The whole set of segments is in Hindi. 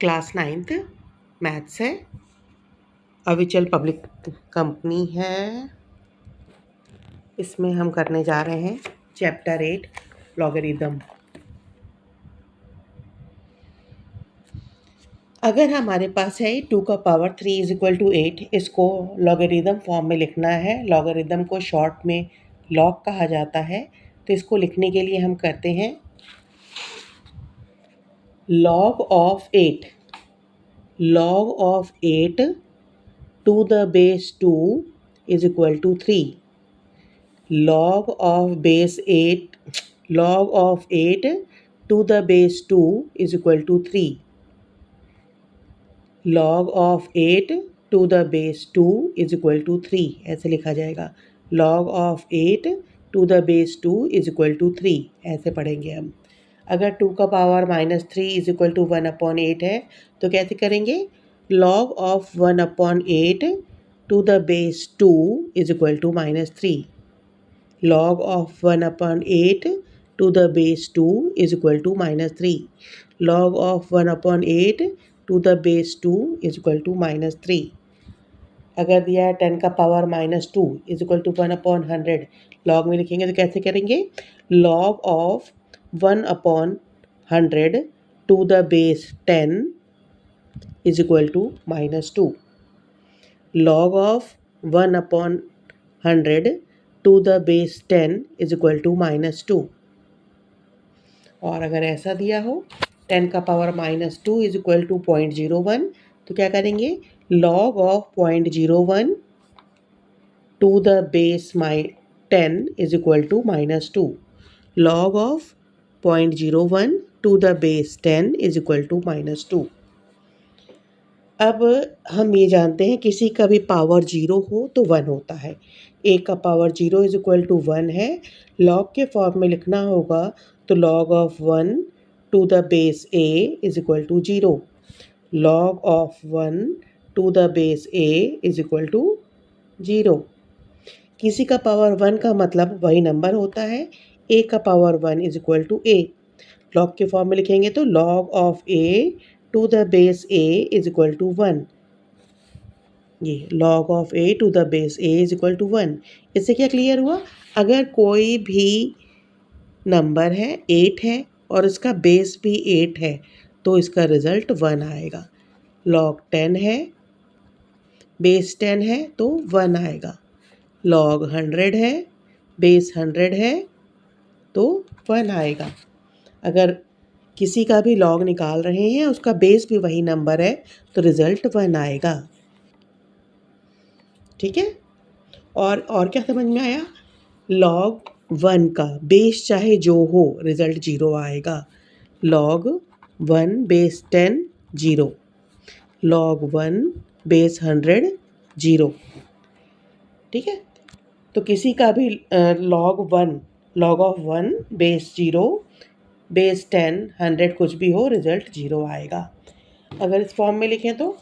क्लास 9th मैथ्स है, अविचल पब्लिक कंपनी है। इसमें हम करने जा रहे हैं चैप्टर 8 लॉगरिदम। अगर हमारे पास है 2 का पावर 3 इज इक्वल टू 8, इसको लॉगरिदम फॉर्म में लिखना है। लॉगरिदम को शॉर्ट में लॉग कहा जाता है। तो इसको लिखने के लिए हम करते हैं log of 8 to the base 2 is equal to 3. log of 8 to the base 2 is equal to 3. log of 8 to the base 2 is equal to 3 ऐसे लिखा जाएगा। log of 8 to the base 2 is equal to 3 ऐसे पढ़ेंगे हम। अगर 2 का पावर -3 इज इक्वल टू 1/8 है तो कैसे करेंगे? log of 1/8 to the base 2 is equal to -3. log of 1/8 to the base 2 is equal to -3. log of 1/8 to the base 2 is equal to -3. अगर दिया है 10 का power -2 is equal to 1/100, log में लिखेंगे तो कैसे करेंगे? log of 1/100 to the base 10 is equal to -2. log of 1/100 to the base 10 is equal to -2. और अगर ऐसा दिया हो 10 का पावर -2 इज इक्वल टू 0.01, तो क्या करेंगे? log of 0.01 to the base 10 is equal to -2. log of 0.01 to the base 10 is equal to -2. अब हम ये जानते हैं किसी का भी पावर 0 हो तो 1 होता है। a का पावर 0 इज इक्वल टू 1 है। log के फॉर्म में लिखना होगा तो log of 1 to the base a is equal to 0. log of 1 to the base a is equal to 0. किसी का पावर 1 का मतलब वही नंबर होता है। a का power 1 is equal to a। log के फॉर्म में लिखेंगे तो log of a to the base a is equal to 1. ये log of a to the base a is equal to 1। इससे क्या क्लियर हुआ? अगर कोई भी नंबर है 8 है और इसका बेस भी 8 है तो इसका रिजल्ट 1 आएगा। log 10 है, बेस 10 है तो 1 आएगा। log 100 है, बेस 100 है तो 1 आएगा। अगर किसी का भी log निकाल रहे हैं उसका बेस भी वही नंबर है तो रिजल्ट 1 आएगा। ठीक है? और क्या समझ में आया? log 1 का बेस चाहे जो हो रिजल्ट 0 आएगा। log 1 base 10 0, log 1 base 100 0। ठीक है? तो किसी का भी log of 1 बेस 0, बेस 10 100 कुछ भी हो रिजल्ट 0 आएगा। अगर इस फॉर्म में लिखें तो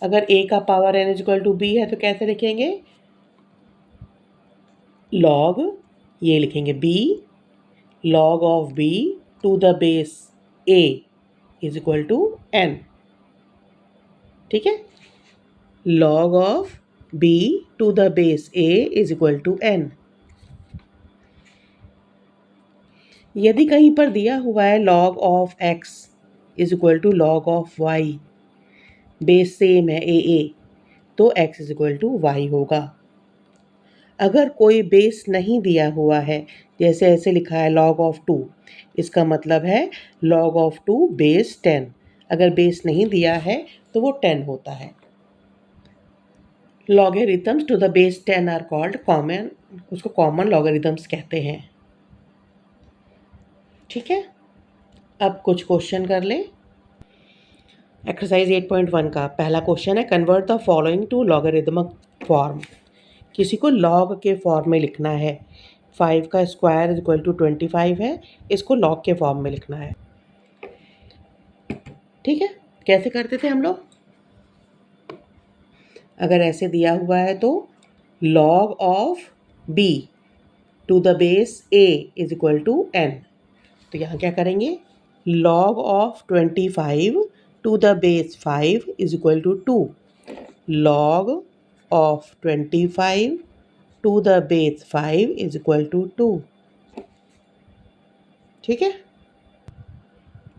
अगर a का power n is equal to b है तो कैसे लिखेंगे? log ये लिखेंगे b, log of b to the base a is equal to n। ठीक है? log of b to the base a is equal to n। यदि कहीं पर दिया हुआ है log of x is equal to log of y, base same है a, तो x is equal to y होगा। अगर कोई बेस नहीं दिया हुआ है, जैसे ऐसे लिखा है log of 2, इसका मतलब है log of 2 बेस 10। अगर बेस नहीं दिया है तो वो 10 होता है। Logarithms to the base 10 are called common, उसको कॉमन लॉगरिथम्स कहते हैं। ठीक है? अब कुछ क्वेश्चन कर लें। एक्सरसाइज 8.1 का पहला क्वेश्चन है, convert the following to logarithmic form. किसी को लॉग के फॉर्म में लिखना है। 5 का स्क्वायर इज इक्वल टू 25 है, इसको लॉग के फॉर्म में लिखना है। ठीक है? कैसे करते थे हम लोग? अगर ऐसे दिया हुआ है तो log of b to the base a is equal to n। तो यहाँ क्या करेंगे? log of 25 to the base 5 is equal to 2. Log of 25 to the base 5 is equal to 2. ठीक है.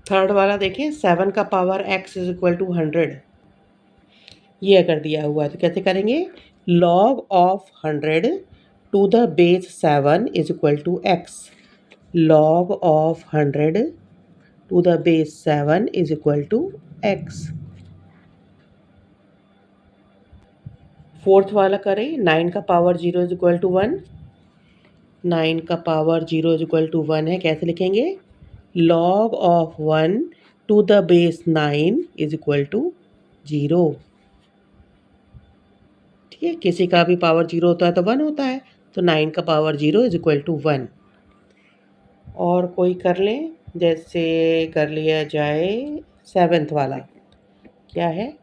थर्ड वाला देखिए, 7 का power x is equal to 100. ये अगर दिया हुआ है तो कैसे करेंगे? log of 100 to the base 7 is equal to x. log of 100 to the base 7 is equal to x. Fourth वाला करें, 9 का पावर 0 इज इक्वल टू 1. 9 का पावर 0 इज इक्वल टू 1 है, कैसे लिखेंगे? log of 1 to the base 9 is equal to 0. ठीक है, किसी का भी पावर 0 होता है तो 1 होता है, तो 9 का पावर 0 इज इक्वल टू 1. और कोई कर लें, जैसे कर लिया जाए 7th वाला. क्या है?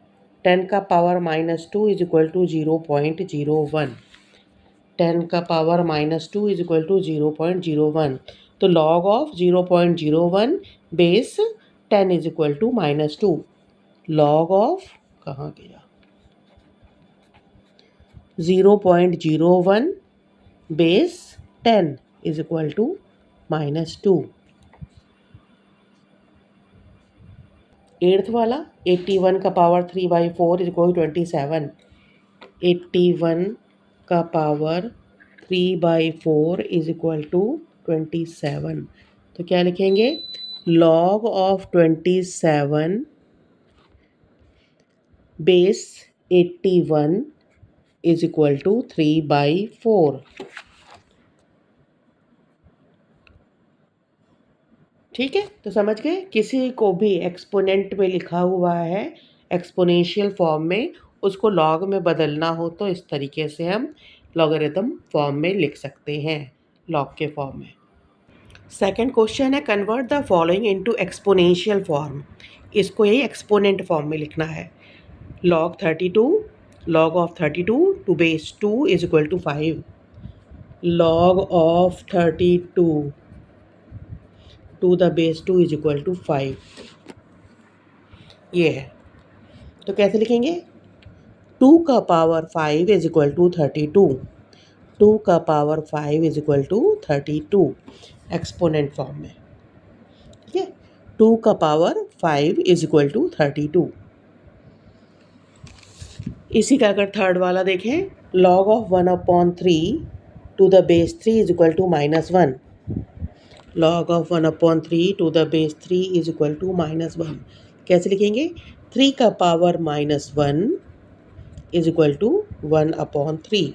10 का पावर -2 इज इक्वल टू 0.01. 10 का पावर -2 इज इक्वल टू 0.01. तो log of 0.01 base 10 is equal to -2. log of कहाँ गया? 0.01 base 10 is equal to -2. 8th वाला, 81 का पावर 3/4 इज इक्वल टू 27. 81 का पावर 3/4 इज इक्वल टू 27. तो क्या लिखेंगे? log of 27 base 81 is equal to 3/4. ठीक है, तो समझ गए. किसी को भी एक्सपोनेंट में लिखा हुआ है एक्सपोनेंशियल फॉर्म में, उसको लॉग में बदलना हो तो इस तरीके से हम लॉगरिथम फॉर्म में लिख सकते हैं, लॉग के फॉर्म में. सेकंड क्वेश्चन है, convert the following into exponential form. इसको यही एक्सपोनेंट फॉर्म में लिखना है. log 32, log of 32 to base 2 is equal to 5. log of 32 to the base 2 is equal to 5. ये है, तो कैसे लिखेंगे? 2 का पावर 5 इज इक्वल टू 32. 2 का power 5 is equal to 32 exponent form में. ठीक है, 2 का पावर 5 इज इक्वल टू 32. इसी का अगर थर्ड वाला देखें, log of 1/3 to the base 3 is equal to -1. log of 1/3 to the base 3 is equal to -1. कैसे लिखेंगे? 3 का पावर -1 इज इक्वल टू 1/3.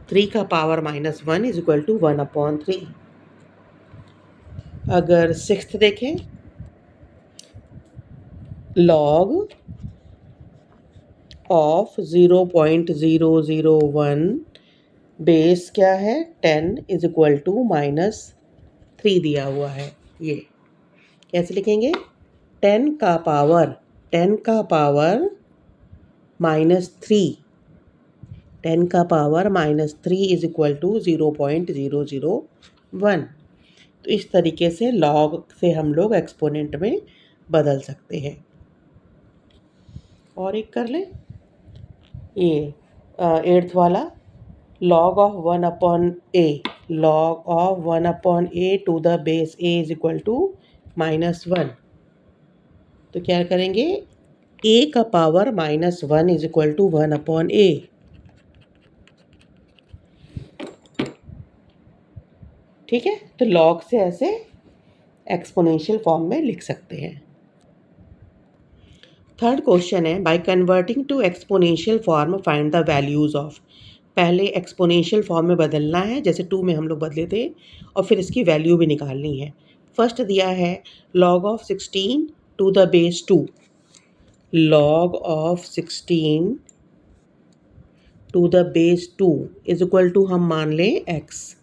3 का पावर -1 इज इक्वल टू 1/3. अगर 6th देखें, log ऑफ 0.001 बेस क्या है? 10 इज इक्वल टू -3 दिया हुआ है. ये कैसे लिखेंगे? 10 का पावर -3. 10 का पावर -3 इज इक्वल टू 0.001. तो इस तरीके से लॉग से हम लोग एक्सपोनेंट में बदल सकते हैं. और एक कर लें, ये 8th वाला, log of 1/a. log of 1/a to the base a is equal to -1. तो क्या करेंगे? a का power -1 is equal to 1/a. ठीक है, तो log से ऐसे एक्सपोनेंशियल फॉर्म में लिख सकते हैं. थर्ड क्वेश्चन है, by converting to exponential form find the values of. पहले एक्सपोनेंशियल फॉर्म में बदलना है, जैसे 2 में हम लोग बदले थे, और फिर इसकी वैल्यू भी निकालनी है. फर्स्ट दिया है log of 16 to the base 2. log of 16 to the base 2 is equal to हम मान लें x.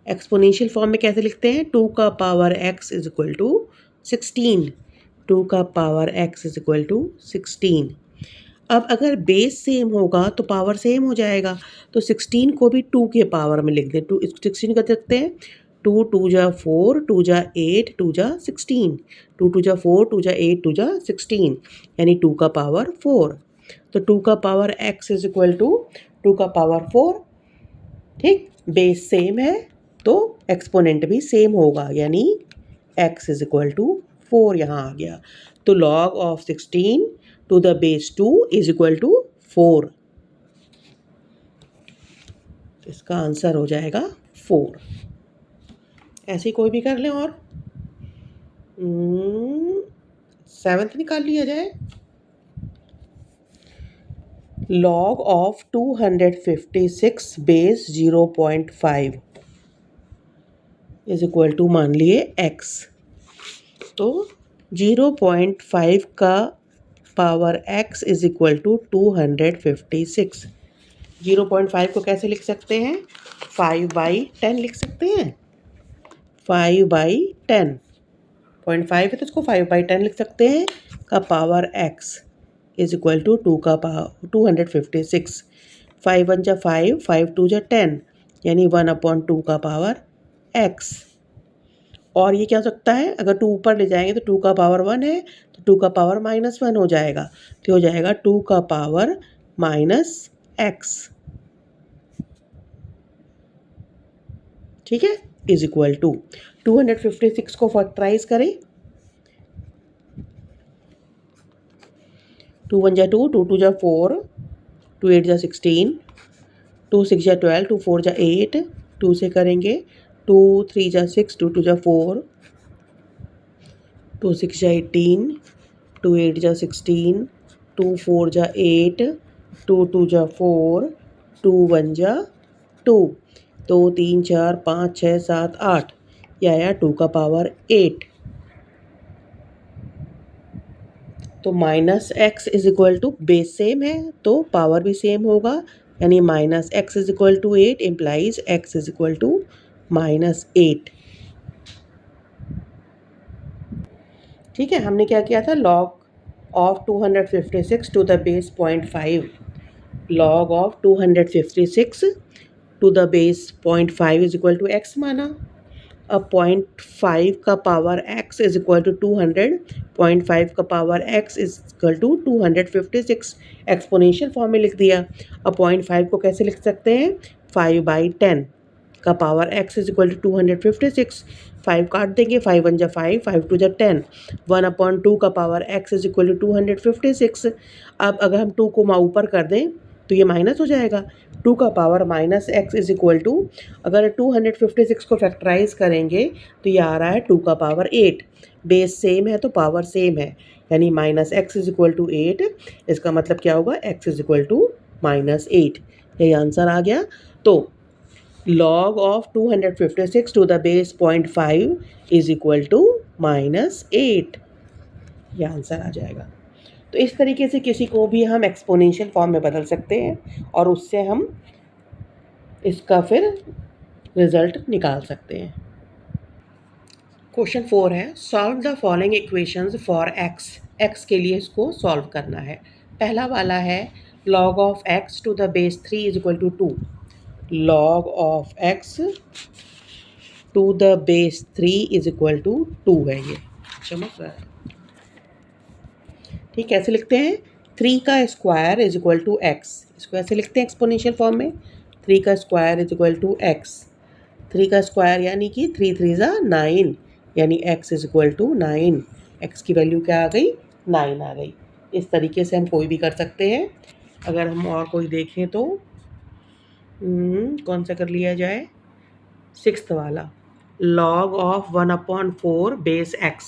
एक्सपोनेंशियल फॉर्म में कैसे लिखते हैं? 2 का power x is equal to 16. 2 का power x is equal to 16. अब अगर बेस सेम होगा तो पावर सेम हो जाएगा, तो 16 को भी 2 के पावर में लिख दें. 16 कर सकते हैं टू जा 4, 2 जा 8, 2 जा 16, 2 जा 4, 2 जा 8, 2 जा 16, यानी 2 का पावर 4। तो 2 का power x is equal to 2 का पावर 4। ठीक, बेस सेम है तो एक्सपोनेंट भी सेम होगा, यानी x इज इक्वल टू 4 यहाँ आ गया। तो log of 16 to the base 2 is equal to 4। इसका आंसर हो जाएगा 4। ऐसे कोई भी कर लें और 7th निकाल लिया जाए। log of 256 base 0.5 is equal to मान लिए x। तो 0.5 का power x is equal to 256। 0.5 को कैसे लिख सकते हैं? 5/10 लिख सकते हैं। 5/10, 0.5 है तो इसको 5/10 लिख सकते हैं। का power x is equal to 2 का पावर 256। 5 1 जा 5, 5 2 जा 10, यानी 1/2 का पावर x। और ये क्या हो सकता है? अगर 2 ऊपर ले जाएंगे तो 2 का पावर 1 है, तो 2 का पावर -1 हो जाएगा, तो हो जाएगा 2 का पावर -x। ठीक है, इज इक्वल टू 256 को फैक्टराइज करें। 2 1 जा 2, 2 2 जा 4, 2 8 जा 16, 2 6 जा 12, 2 4 जा 8, 2 से करेंगे 2 3 जा 6, 2 2 जा 4, 2 6 जा 18, 2 8 जा 16, 2 4 जा 8, 2 2 जा 4, 2 1 जा 2, 2 3 4 5 6 7 8, यह आया 2 का पावर 8। तो -x is equal to base same है तो पावर भी सेम होगा, यानी -x is equal to 8 implies x is equal to -8। ठीक है, हमने क्या किया था? log of 256 to the base 0.5, log of 256 to the base 0.5 is equal to x माना। अब 0.5 का power x is equal to 200, 0.5 का power x is equal to 256, exponential form में लिख दिया। अब 0.5 को कैसे लिख सकते हैं? 5/10 का power x is equal to 256। 5 काट देंगे, 5 1 जा 5, 5 2 जा 10, 1/2 का power x is equal to 256। अब अगर हम 2 को ऊपर कर दें तो ये माइनस हो जाएगा। 2 का power -x is equal to, अगर 256 को फैक्टराइज करेंगे तो ये आ रहा है 2 का पावर 8। बेस सेम है तो पावर सेम है, यानी -x इज इक्वल टू 8। इसका मतलब क्या होगा? x is equal to -8। यही आंसर आ गया। तो log of 256 to the base 0.5 is equal to -8, ये आंसर आ जाएगा। तो इस तरीके से किसी को भी हम एक्सपोनेंशियल फॉर्म में बदल सकते हैं और उससे हम इसका फिर रिजल्ट निकाल सकते हैं। क्वेश्चन 4 है, solve the following equations for x के लिए इसको सॉल्व करना है। पहला वाला है log of x to the base 3 is equal to 2। log of x to the base 3 is equal to 2 है, ये चमक रहा है। ठीक, कैसे लिखते हैं? 3 का square is equal to x, इसको ऐसे लिखते हैं एक्सपोनेंशियल फॉर्म में। 3 का square is equal to x, 3 का स्क्वायर यानी कि 3 3 ज़ा 9, यानी x is equal to 9। x की वैल्यू क्या आ गई? 9 आ गई। इस तरीके से हम कोई भी कर सकते हैं। अगर हम और कोई देखें तो कौन सा कर लिया जाए? 6th वाला, log of 1/4 base x,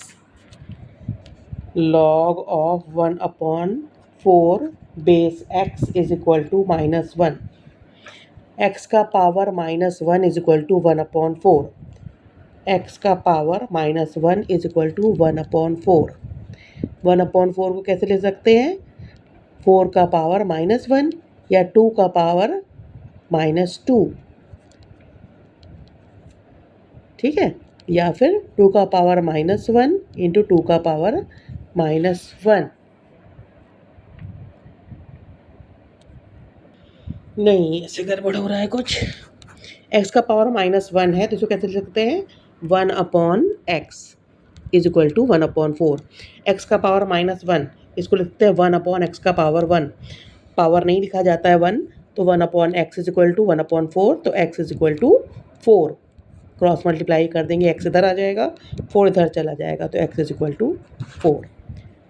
log of 1/4 base x is equal to -1। x का power -1 is equal to 1/4, x का पावर -1 इज इक्वल टू 1/4। 1/4 को कैसे ले सकते हैं? 4 का पावर -1 या 2 का पावर -2, ठीक है, या फिर 2 का पावर -1 इंटू 2 का पावर -1। नहीं, ऐसे गड़बड़ हो रहा है कुछ। एक्स का पावर -1 है तो इसको कैसे लिख सकते हैं 1/x is equal to 1/4। X का पावर -1 इसको लिखते हैं 1/x का पावर 1। पावर नहीं लिखा जाता है 1 तो 1/x इज इक्वल टू 1/4 तो x is equal to 4। Cross multiply कर देंगे x इधर आ जाएगा 4 इधर चला जाएगा तो x इज इक्वल टू 4।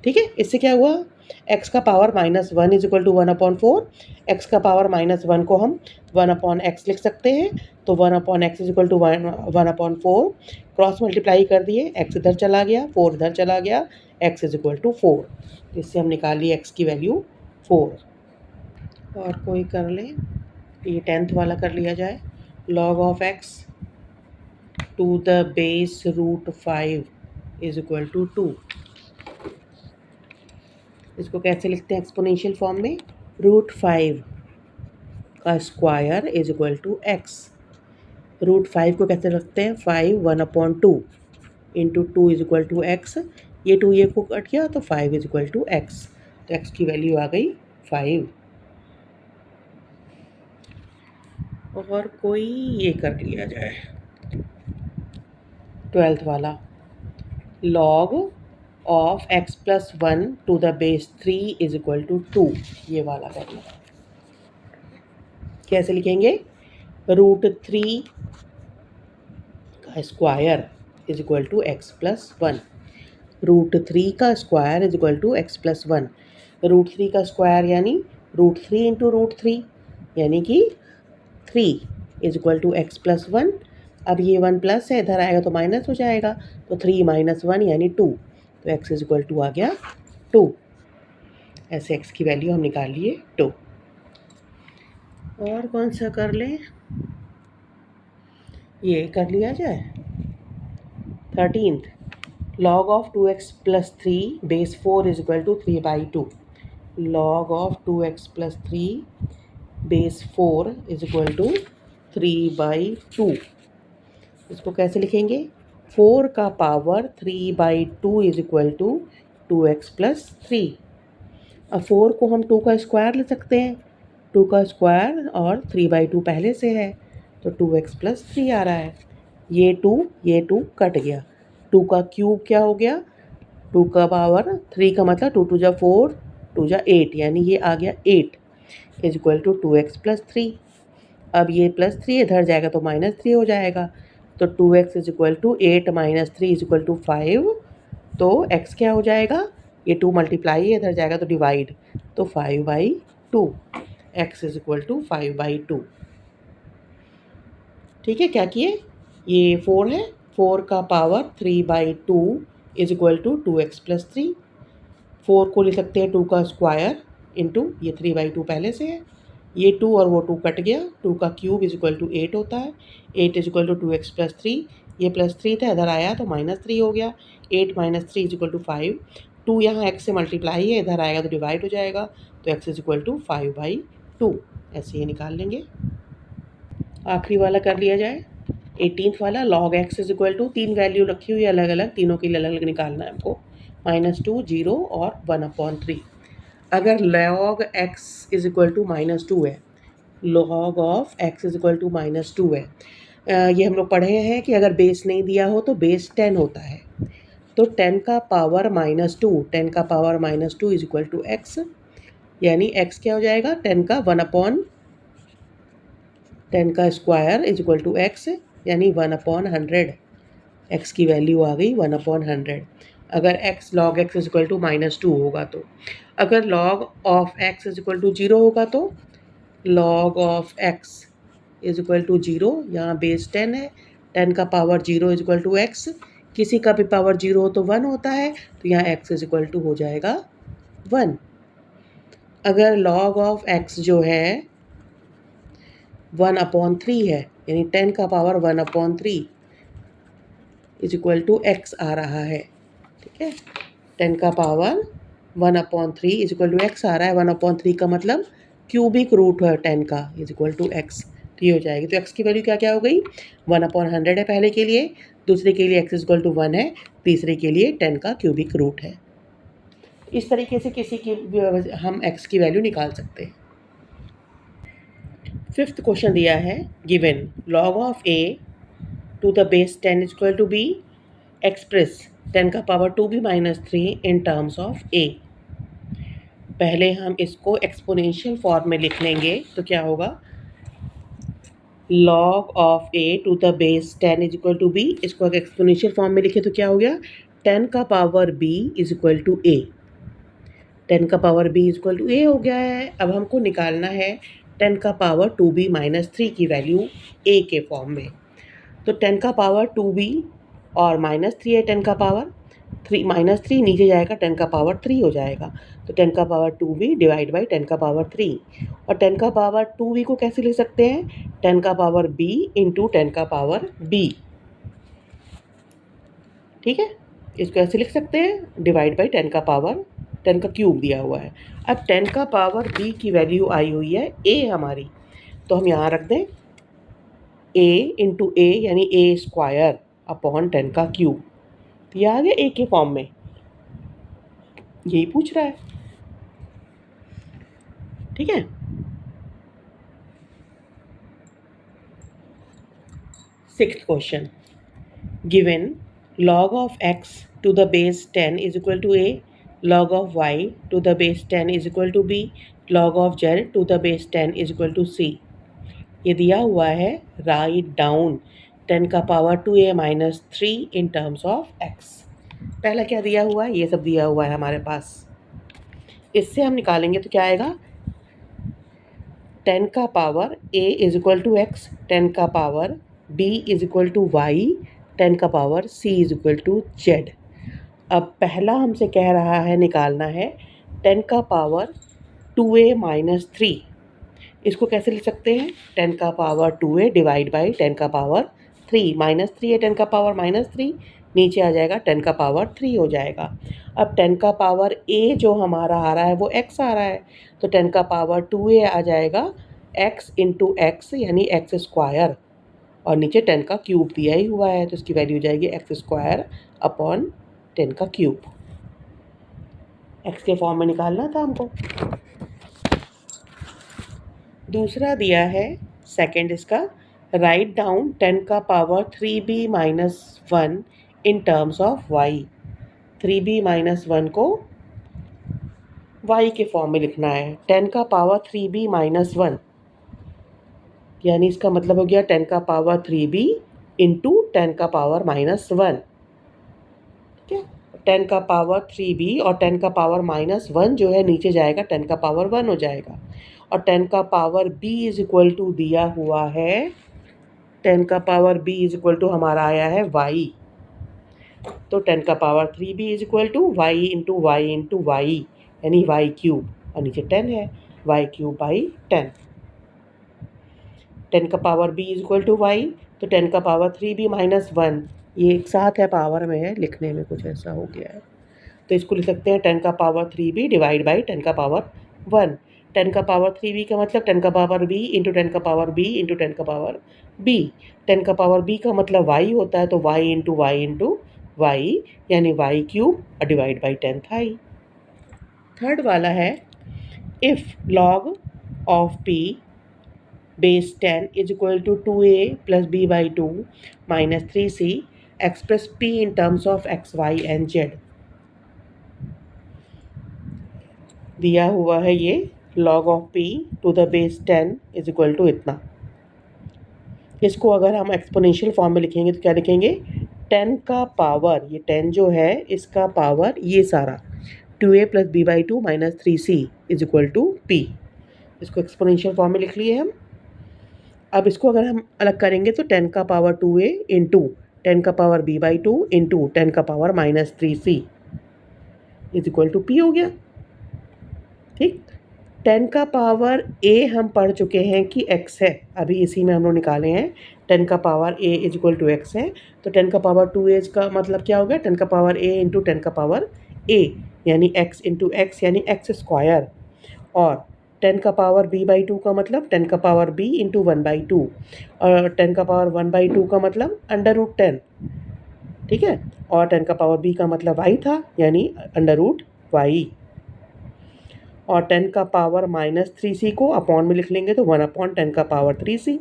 ठीक है, इससे क्या हुआ x का power -1 is equal to 1/4। x का पावर -1 को हम 1/x लिख सकते हैं तो 1/x is equal to 1/4। Cross multiply कर दिए x इधर चला गया 4 इधर चला गया x इज इक्वल टू 4। इससे हम निकाल लिए x की वैल्यू 4। और कोई कर ले, ये 10th वाला कर लिया जाए। log of x to the base √5 is equal to 2। इसको कैसे लिखते हैं एक्सपोनेंशियल फॉर्म में √5 का square is equal to x। √5 को कैसे रखते हैं 5 1/2 into 2 is equal to x। ये 2 ये को कट गया तो 5 इज इक्वल टू x। तो x की वैल्यू आ गई 5। और कोई ये कर लिया जाए 12th वाला log of x plus 1 to the base 3 is equal to 2। ये वाला करना कैसे लिखेंगे √3 का square is equal to x plus 1। √3 का square is equal to x plus 1। √3 का स्क्वायर यानी √3 इंटू √3 यानी कि 3 is equal to x plus 1। अब ये 1 प्लस है इधर आएगा तो माइनस हो जाएगा तो 3 - 1 यानी 2 तो x इज इक्वल टू आ गया 2। ऐसे x की वैल्यू हम निकाल लिए 2। और कौन सा कर लें, ये कर लिया जाए 13th log of 2x plus 3 base 4 is equal to 3/2। log of 2x plus 3 base 4 is equal to 3/2। इसको कैसे लिखेंगे 4 का power 3/2 is equal to 2x plus 3। अब 4 को हम 2 का स्क्वायर ले सकते हैं 2 का स्क्वायर और 3/2 पहले से है तो 2x प्लस 3 आ रहा है। ये 2 कट गया 2 का क्यूब क्या हो गया 2 का पावर 3 का मतलब 2 × 2 = 4 2 × 8 यानी ये आ गया 8 is equal to 2x plus 3। अब ये प्लस 3 इधर जाएगा तो -3 हो जाएगा तो 2x is equal to 8 - 3 is equal to 5। तो x क्या हो जाएगा ये 2 मल्टीप्लाई है इधर जाएगा तो डिवाइड तो 5/2 x इज इक्वल टू 5/2। ठीक है, क्या किए ये 4 है 4 का power 3/2 is equal to 2x plus 3। 4 को लिख सकते हैं 2 का स्क्वायर इंटू ये 3/2 पहले से है ये 2 और वो 2 कट गया 2 का क्यूब इज इक्वल टू 8 होता है 8 is equal to 2x plus 3। ये प्लस 3 था इधर आया तो -3 हो गया 8 - 3 इज इक्वल टू 5। 2 यहाँ x से मल्टीप्लाई है इधर आएगा तो डिवाइड हो जाएगा तो x इज इक्वल टू 5/2। ऐसे ये निकाल लेंगे। आखिरी वाला कर लिया जाए 18th वाला log x is equal to 3 value रखी हुई है अलग अलग तीनों के लिए अलग अलग निकालना है हमको -2 0 और 1/3। अगर log x is equal to -2 है log of x is equal to -2 है ये हम लोग पढ़े हैं कि अगर बेस नहीं दिया हो तो बेस 10 होता है तो 10 का पावर -2 10 का power -2 is equal to x यानी x क्या हो जाएगा 10 का 10 का square is equal to x यानी 1/100। x की वैल्यू आ गई 1/100 अगर x log x is equal to -2 होगा तो। अगर log of x is equal to 0 होगा तो log of x is equal to 0 यहाँ बेस 10 है 10 का power 0 is equal to x किसी का भी पावर 0 हो तो 1 होता है तो यहाँ x इज इक्वल टू हो जाएगा 1। अगर log ऑफ x जो है 1/3 है यानी 10 का power 1/3 is equal to x आ रहा है। ठीक है 10 का power 1/3 is equal to x आ रहा है 1/3 का मतलब क्यूबिक रूट है 10 का इज इक्वल टू x तो ये हो जाएगी। तो x की वैल्यू क्या क्या हो गई 1/100 है पहले के लिए दूसरे के लिए x इज इक्वल टू 1 है तीसरे के लिए 10 का क्यूबिक रूट है। इस तरीके से किसी की हम x की वैल्यू निकाल सकते हैं। फिफ्थ क्वेश्चन दिया है, given log of a to the base 10 is equal to b, express 10 का power 2b minus 3 in terms of a। पहले हम इसको एक्सपोनेंशियल फॉर्म में लिख लेंगे, तो क्या होगा, log of a to the base 10 is equal to b। इसको अगर एक्सपोनेंशियल फॉर्म में लिखे तो क्या हो गया, 10 का power b is equal to a। 10 का power b is equal to a हो गया है। अब हमको निकालना है 10 का पावर 2b माइनस 3 की वैल्यू a के फॉर्म में। तो 10 का पावर 2b और माइनस 3 है, 10 का पावर 3 माइनस 3 नीचे जाएगा, 10 का पावर 3 हो जाएगा। तो 10 का पावर 2b डिवाइड बाई 10 का पावर 3। और 10 का पावर 2b को कैसे लिख सकते हैं, 10 का पावर b इंटू 10 का पावर b। ठीक है, इसको ऐसे लिख सकते हैं, डिवाइड बाई 10 का पावर 10 का क्यूब दिया हुआ है। अब 10 का पावर b की वैल्यू आई हुई है a हमारी, तो हम यहाँ रख दें a इंटू ए यानी a स्क्वायर अपॉन 10 का क्यूब। तो ये आ गया a के फॉर्म में, यही पूछ रहा है। ठीक है, sixth question, given log of x to the base 10 is equal to a, log of y to the base 10 is equal to b, log of z to the base 10 is equal to c। ये दिया हुआ है, राइट डाउन 10 का power 2a minus 3 in terms of x। पहला क्या दिया हुआ है, ये सब दिया हुआ है हमारे पास। इससे हम निकालेंगे तो क्या आएगा, 10 का power a is equal to x, 10 का power b is equal to y, 10 का power c is equal to z। अब पहला हमसे कह रहा है निकालना है 10 का पावर 2a माइनस 3। इसको कैसे लिख सकते हैं, 10 का पावर 2a डिवाइड बाई 10 का पावर 3। माइनस 3 है, 10 का पावर माइनस 3 नीचे आ जाएगा, 10 का पावर 3 हो जाएगा। अब 10 का पावर a जो हमारा आ रहा है वो x आ रहा है, तो 10 का पावर 2a आ जाएगा x इंटू एक्स यानी एक्स स्क्वायर, और नीचे 10 का क्यूब दिया ही हुआ है, तो इसकी वैल्यू हो जाएगी एक्स स्क्वायर अपॉन 10 का क्यूब। x के फॉर्म में निकालना था हमको। दूसरा दिया है, सेकंड इसका, राइट डाउन 10 का power 3b minus 1 in terms of y। 3b minus 1 को y के फॉर्म में लिखना है। 10 का पावर 3b माइनस 1 यानी इसका मतलब हो गया 10 का पावर 3b इंटू 10 का पावर माइनस 1। ठीक है, 10 का पावर 3b और 10 का पावर माइनस 1 जो है नीचे जाएगा, 10 का पावर 1 हो जाएगा। और 10 का power b is equal to दिया हुआ है, 10 का power b is equal to हमारा आया है y। तो 10 का power 3b is equal to y into y यानी y क्यूब, और नीचे 10 है, y क्यूब बाई 10। 10 का power b is equal to y, तो 10 का पावर 3b माइनस 1, ये एक साथ है, पावर में है, लिखने में कुछ ऐसा हो गया है, तो इसको लिख सकते हैं 10 का पावर 3b डिवाइड बाई 10 का पावर 1। 10 का पावर 3b का मतलब 10 का पावर b इंटू 10 का पावर b इंटू 10 का पावर b। 10 का पावर b का मतलब y होता है, तो y इंटू वाई यानी y क्यूब और डिवाइड बाई 10 था ही। थर्ड वाला है, if log of p base 10 is equal to 2a plus b by 2 minus 3c, express p in terms of x, y and z। दिया हुआ है ये log of p to the base 10 is equal to इतना। इसको अगर हम एक्सपोनेंशियल फॉर्म में लिखेंगे तो क्या लिखेंगे, 10 का पावर, ये 10 जो है इसका पावर ये सारा 2a plus b by 2 minus 3c is equal to p। इसको एक्सपोनेंशियल फॉर्म में लिख लिए हम। अब इसको अगर हम अलग करेंगे तो 10 का पावर 2a इंटू 10 का पावर b बाई 2 इंटू 10 का power minus 3c is equal to p हो गया। ठीक, 10 का पावर a हम पढ़ चुके हैं कि x है, अभी इसी में हम लोग निकाले हैं। 10 का power a is equal to x है, तो 10 का पावर 2a का मतलब क्या हो गया, 10 का पावर a इंटू 10 का पावर a यानी x इंटू एक्स यानी एक्स स्क्वायर, और 10 का पावर b बाई 2 का मतलब 10 का पावर b इंटू 1 बाई 2, और 10 का पावर 1 बाई 2 का मतलब अंडर रूट 10। ठीक है, और 10 का पावर b का मतलब y था यानी अंडर रूट y। और 10 का पावर -3c को अपॉन में लिख लेंगे तो 1/10 का पावर 3c।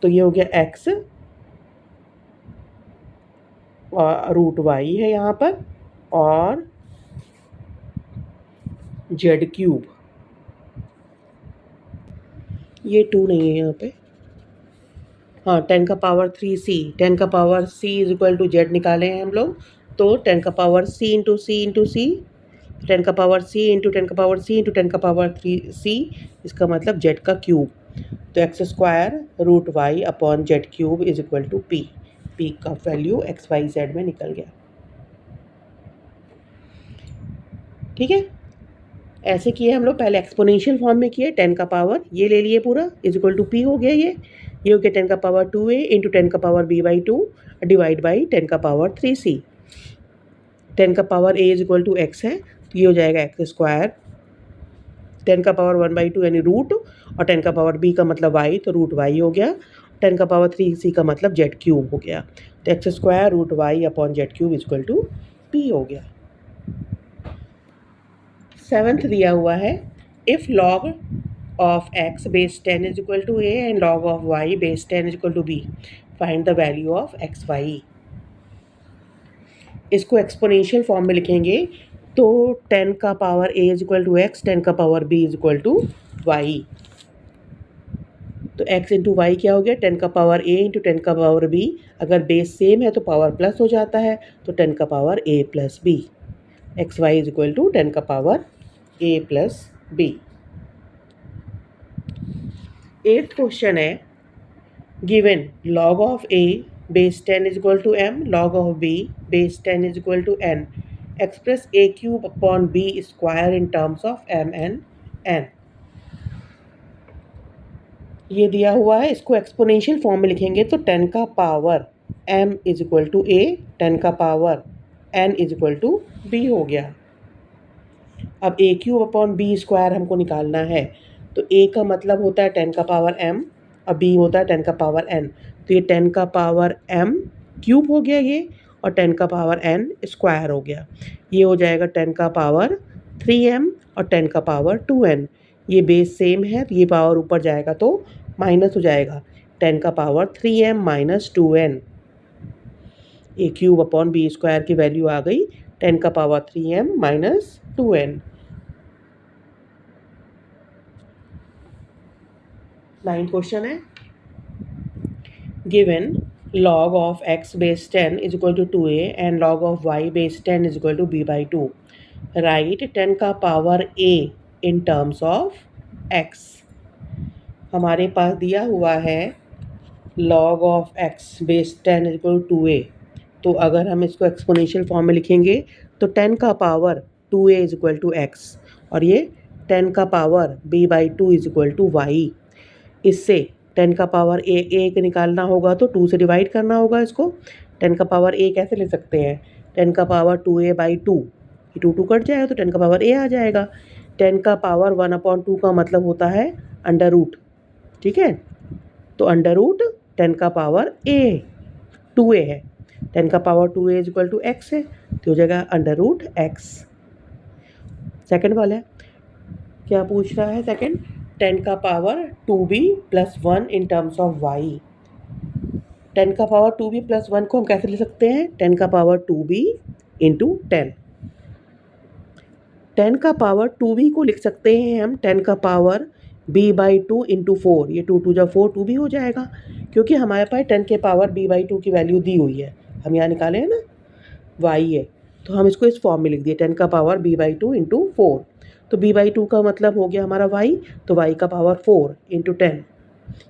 तो ये हो गया x और रूट वाई है यहाँ पर, और z³, ये 2 नहीं है यहाँ पे, हाँ 10 का पावर 3c, 10 का power c is equal to z निकाले हैं हम लोग, तो 10 का power c into c into c, 10 का पावर c इंटू 10 का पावर c इंटू 10 का पावर 3c, इसका मतलब z का क्यूब। तो x² root y upon z³ is equal to p, p का वैल्यू x y z में निकल गया। ठीक है, ऐसे किए हम लोग, पहले एक्सपोनेंशियल फॉर्म में किए, 10 का पावर ये ले लिए पूरा इज इक्वल टू p हो गया, ये हो गया 10 का पावर 2a इंटू 10 का पावर b/2 डिवाइड बाई 10 का पावर 3c। 10 का power a is equal to x है, तो ये हो जाएगा x², 10 का पावर 1/2 यानी रूट, और 10 का पावर b का मतलब y, तो रूट y हो गया, 10 का पावर 3c का मतलब z³ हो गया, तो x² root y upon z³ is equal to p हो गया। 7th दिया हुआ है, if log of x base 10 is equal to a and log of y base 10 is equal to b, find the value of x y। इसको एक्सपोनेंशियल फॉर्म में लिखेंगे तो 10 का power a is equal to x, 10 का power b is equal to y. तो x इंटू वाई क्या हो गया, 10 का पावर a इंटू 10 का पावर b, अगर बेस सेम है तो पावर प्लस हो जाता है, तो 10 का power a plus b, x y is equal to 10 का power a plus b। 8th question है, given log of a base 10 is equal to m, log of b base 10 is equal to n, express a cube upon b square in terms of m and n। ये दिया हुआ है, इसको एक्सपोनेंशियल फॉर्म में लिखेंगे तो 10 का power m is equal to a, 10 का power n is equal to b हो गया। अब a cube upon b square हमको निकालना है, तो a का मतलब होता है 10 का पावर m और b होता है 10 का पावर n, तो ये 10 का पावर m क्यूब हो गया ये, और 10 का पावर n स्क्वायर हो गया, ये हो जाएगा 10 का पावर 3m और 10 का पावर 2n। ये बेस सेम है तो ये पावर ऊपर जाएगा तो माइनस हो जाएगा, 10 का पावर 3m माइनस 2n, ए क्यूब अपॉन बी स्क्वायर की वैल्यू आ गई 10 का power 3m minus 2n। 9th question है, given log of x base 10 is equal to 2a and log of y base 10 is equal to b/2, right 10 का power a in terms of x। हमारे पास दिया हुआ है log of x base 10 is equal to 2a, तो अगर हम इसको एक्सपोनेंशियल फॉर्म में लिखेंगे तो 10 का power 2a is equal to x, और ये 10 का power b/2 is equal to y। इससे 10 का पावर a निकालना होगा तो 2 से डिवाइड करना होगा इसको। 10 का पावर a कैसे ले सकते हैं, 10 का पावर 2a/2, ये 2 कट जाएगा तो 10 का पावर a आ जाएगा। 10 का पावर 1/2 का मतलब होता है अंडर रूट, ठीक है, तो अंडर रूट 10 का पावर a 2a है, 10 का power 2a is equal to x है, तो हो जाएगा अंडर रूट x। सेकेंड वाला क्या पूछ रहा है, सेकेंड 10 का power 2b plus 1 in terms of y। 10 का पावर 2b प्लस 1 को हम कैसे लिख सकते हैं, 10 का पावर 2b इंटू 10। 10 का पावर 2b को लिख सकते हैं हम 10 का पावर b/2 इंटू 4, ये 2 जब 4 2b हो जाएगा, क्योंकि हमारे पास 10 के पावर b/2 की वैल्यू दी हुई है, हम यहाँ निकाले हैं ना y है, तो हम इसको इस फॉर्म में लिख दिए 10 का पावर b/2 इंटू 4, तो b/2 का मतलब हो गया हमारा y, तो y का पावर 4 इंटू 10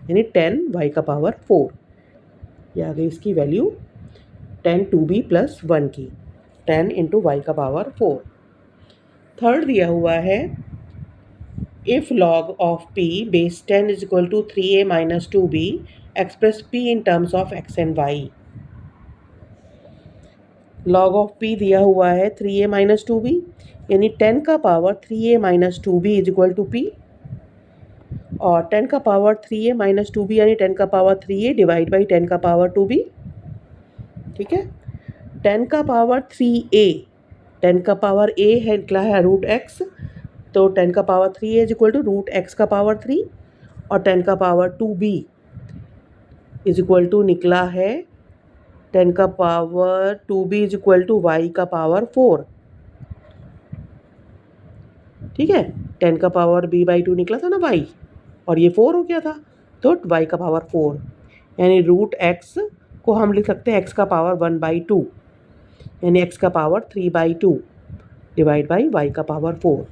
यानी 10 y का पावर 4, ये आ गई इसकी वैल्यू 10 2b प्लस 1 की, 10 इंटू y का पावर 4। थर्ड दिया हुआ है, if log of p base 10 is equal to 3a minus 2b, express p in terms of x and y। log of p दिया हुआ है 3a माइनस 2b, यानी 10 का power 3a minus 2b is equal to p, और 10 का पावर 3a माइनस 2b यानी 10 का पावर 3a डिवाइड बाई 10 का पावर 2b, ठीक है। 10 का पावर 3a, 10 का पावर a है निकला है रूट x, तो 10 का power 3 is equal to root x का पावर 3 और 10 का power 2b is equal to निकला है 10 का power 2b is equal to y का पावर 4। ठीक है, 10 का पावर b/2 निकला था ना y, और ये 4 हो गया था, तो y का पावर 4, यानी रूट x को हम लिख सकते हैं x का पावर 1/2, यानी x का पावर 3/2 डिवाइड बाई y का पावर 4।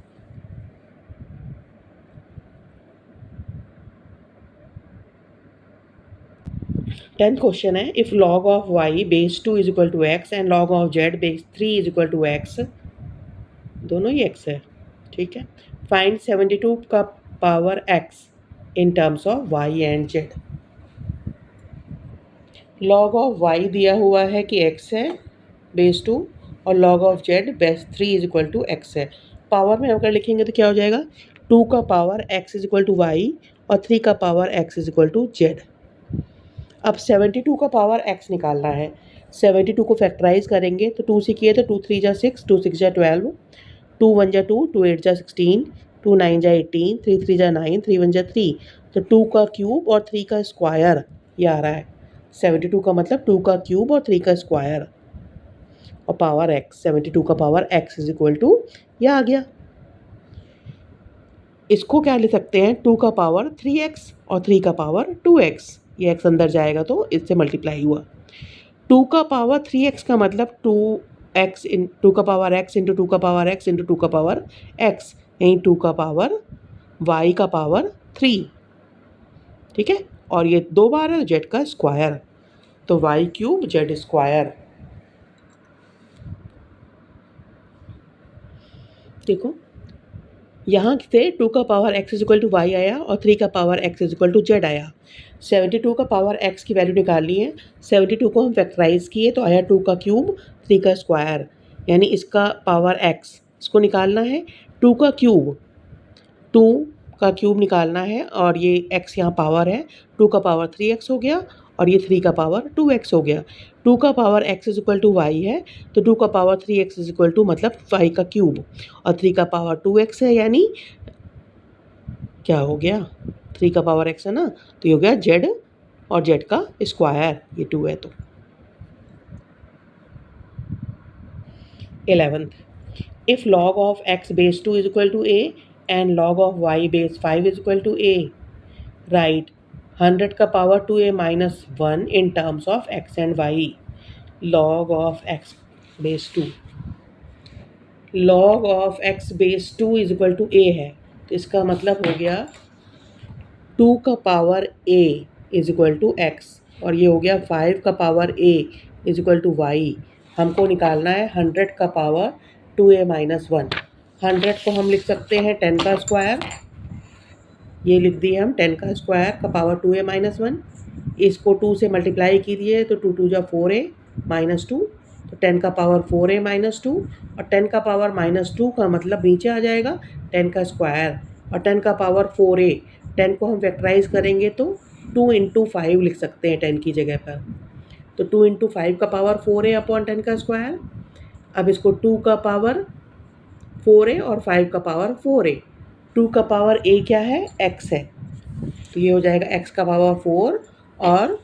टेंथ क्वेश्चन है, if log of y base 2 is equal to x and log of z base 3 is equal to x, दोनों ही x है। ठीक है, फाइंड 72 का power x in terms of y and z। log of y दिया हुआ है कि x है बेस 2 और log of z base 3 is equal to x है। पावर में अगर लिखेंगे तो क्या हो जाएगा, 2 का power x is equal to y और 3 का power x is equal to z। अब 72 का पावर x निकालना है। 72 को फैक्टराइज करेंगे तो 2 से किए तो 2 3 जा 6, 2 6 जा 12, 2 1 जा 2, 2 8 जा 16, 2 9 जा 18, 3 3 जा 9, 3 1 जा 3, तो 2 का क्यूब और 3 का स्क्वायर ये आ रहा है। 72 का मतलब 2 का क्यूब और 3 का स्क्वायर और पावर x, 72 का power x is equal to ये आ गया। इसको क्या लिख सकते हैं, 2 का पावर 3x और 3 का पावर 2x, ये x अंदर जाएगा तो इससे मल्टीप्लाई हुआ। 2 का पावर 3x का मतलब 2x इन 2 का पावर x इंटू 2 का पावर x इंटू 2 का पावर x, यहीं 2 का पावर y का पावर 3। ठीक है, और ये 2 बार है z का स्क्वायर, तो y क्यूब z स्क्वायर। देखो यहाँ से 2 का power x is equal to y आया और 3 का power x is equal to z आया। 72 का पावर x की वैल्यू निकालनी है। 72 को हम फैक्टराइज किए तो आया 2 का क्यूब 3 का स्क्वायर, यानी इसका पावर x, इसको निकालना है। 2 का क्यूब निकालना है और ये x यहाँ पावर है, 2 का पावर 3x हो गया और ये 3 का पावर 2x हो गया। 2 का power x is equal to y है, तो 2 का power 3x is equal to मतलब y का क्यूब और 3 का पावर 2x है, यानी क्या हो गया, 3 का पावर x है ना, तो ये हो गया z और z का स्क्वायर, ये 2 है तो। 11th, if log of x base 2 is equal to a and log of y base 5 is equal to a, write 100 का power 2a minus 1 in terms of x and y। log of x base 2, log of x base 2 is equal to a है, तो इसका मतलब हो गया 2 का power a is equal to x और ये हो गया 5 का power a is equal to y। हमको निकालना है 100 का पावर 2a माइनस 1। 100 को हम लिख सकते हैं 10 का स्क्वायर, ये लिख दिए हम 10 का स्क्वायर का पावर 2a माइनस 1। इसको 2 से मल्टीप्लाई कीजिए तो 2 2 जा 4a माइनस 2, तो 10 का पावर 4a माइनस 2 और 10 का पावर माइनस 2 का मतलब नीचे आ जाएगा 10 का स्क्वायर और 10 का पावर 4a। 10 को हम फैक्टराइज करेंगे तो 2 इंटू 5 लिख सकते हैं 10 की जगह पर, तो 2 इंटू 5 का पावर 4a अपॉन 10 का स्क्वायर। अब इसको 2 का पावर 4a और 5 का पावर 4a, 2 का पावर a क्या है, x है, तो ये हो जाएगा x का पावर 4 और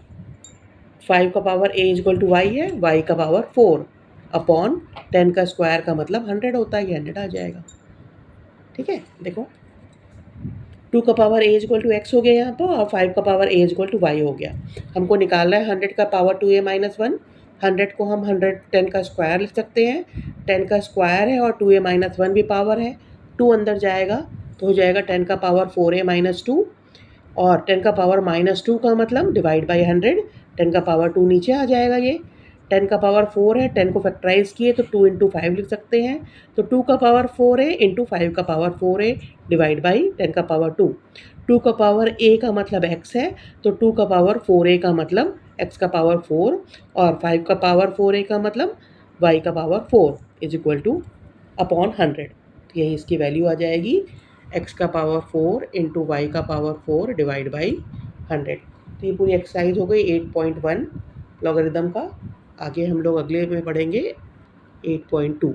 5 का power a equal to y है, y का पावर 4 अपॉन 10 का स्क्वायर का मतलब 100 होता है, ये 100 आ जाएगा। ठीक है, देखो 2 का power a equal to x हो गया यहाँ पर और 5 का power a equal to y हो गया। हमको निकालना है 100 का पावर 2a माइनस 1। 100 को हम 10 का स्क्वायर लिख सकते हैं, 10 का स्क्वायर है और 2a माइनस 1 भी पावर है, 2 अंदर जाएगा तो हो जाएगा 10 का पावर 4a माइनस 2 और 10 का पावर माइनस 2 का मतलब डिवाइड बाई 100, 10 का पावर 2 नीचे आ जाएगा। ये 10 का पावर 4 है, 10 को फैक्टराइज किए तो 2 इंटू 5 लिख सकते हैं, तो 2 का पावर 4a इंटू 5 का पावर 4a डिवाइड बाई 10 का पावर 2। 2 का पावर a का मतलब x है, तो 2 का पावर 4a का मतलब x का पावर 4 और 5 का पावर 4a का मतलब y का power 4 is equal two upon 100। तो यही इसकी वैल्यू आ जाएगी, x का पावर 4 इंटू वाई का पावर 4 डिवाइड बाई 100। तो ये पूरी एक्सरसाइज हो गई 8.1 लॉगरिदम का। आगे हम लोग अगले में पढ़ेंगे 8.2।